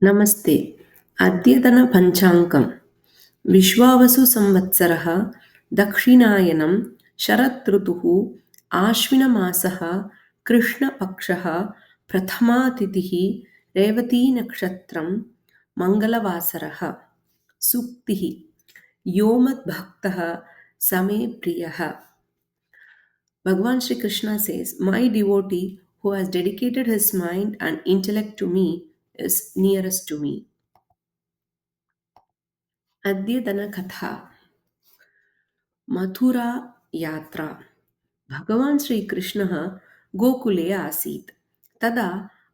नमस्ते। अद्यतनपञ्चाङ्गं विश्वावसुसंवत्सरः दक्षिणायनं शरदृतुः आश्विनमासः कृष्णपक्षः प्रथमा तिथिः रेवतीनक्षत्रं मङ्गलवासरः सूक्तिः यो मद्भक्तः स मे प्रियः Bhagavan Sri Krishna says, my devotee who has dedicated his mind and intellect to me is nearest to me. अद्यतनकथा Mathura यात्रा भगवान् श्रीकृष्णः गोकुले आसीत् तदा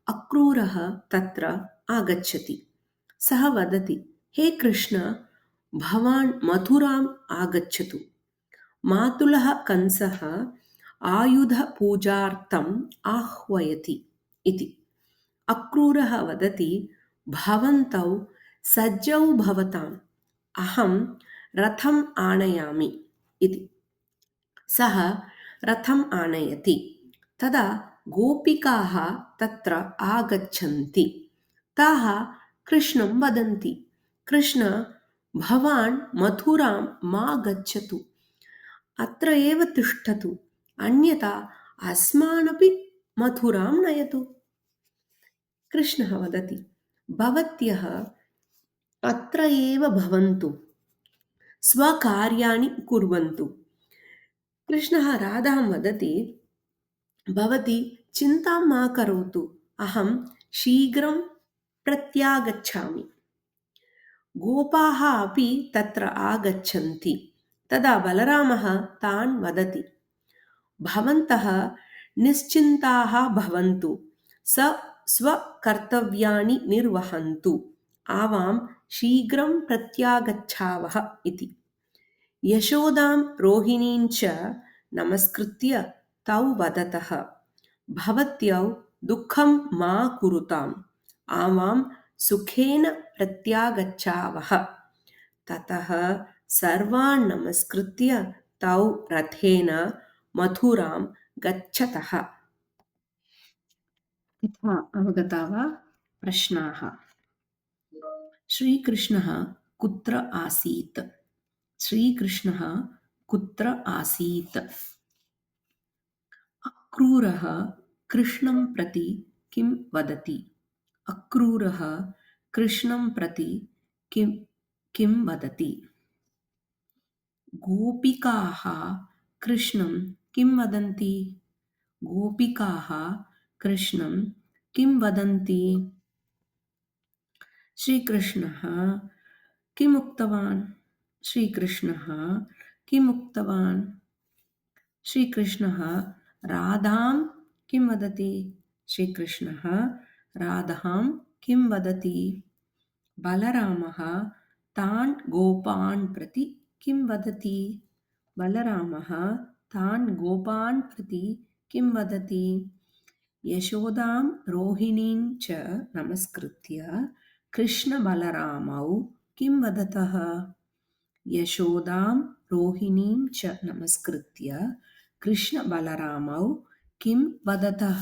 अक्रूरः तत्र आगच्छति सः वदति हे कृष्ण भवान् मथुराम् आगच्छतु मातुलः कंसः आयुधपूजार्थम् आह्वयति इति अक्रूरः वदति भवन्तौ सज्जौ भवताम् अहं रथम् आनयामि इति सः रथम् आनयति तदा गोपिकाः तत्र आगच्छन्ति ताः कृष्णं वदन्ति कृष्ण भवान् मथुरां मा गच्छतु अत्र एव तिष्ठतु अन्यथा अस्मानपि मथुरां नयतु कृष्णः वदति भवत्यः अत्र एव भवन्तु स्वकार्याणि कुर्वन्तु कृष्णः राधां वदति भवती चिन्तां मा करोतु अहं शीघ्रं प्रत्यागच्छामि गोपाः अपि तत्र आगच्छन्ति तदा बलरामः तान् वदति भवन्तः निश्चिन्ताः भवन्तु स्वकर्तव्यानि निर्वहन्तु आवां शीघ्रं प्रत्यागच्छावः इति यशोदां रोहिणीं च नमस्कृत्य तौ वदतः भवत्यौ दुःखं मा कुरुताम् आवां सुखेन प्रत्यागच्छावः ततः सर्वान् नमस्कृत्य तौ रथेन मथुरां गच्छतः कथा अवगता वा प्रश्नाः श्रीकृष्णः कुत्र आसीत् श्रीकृष्णः कुत्र आसीत् अक्रूरः कृष्णं प्रति किं वदति अक्रूरः कृष्णं प्रति किं वदति गोपिकाः कृष्णं किं वदन्ति गोपिकाः कृष्णं किं वदन्ति श्रीकृष्णः किम् उक्तवान् श्रीकृष्णः किम् उक्तवान् श्रीकृष्णः राधां किं वदति श्रीकृष्णः राधां किं वदति बलरामः तान् गोपान् प्रति किं वदति बलरामः तान् गोपान् प्रति किं वदति यशोदां रोहिणीं च नमस्कृत्य कृष्णबलरामौ किं वदतः यशोदां रोहिणीं च नमस्कृत्य कृष्णबलरामौ किं वदतः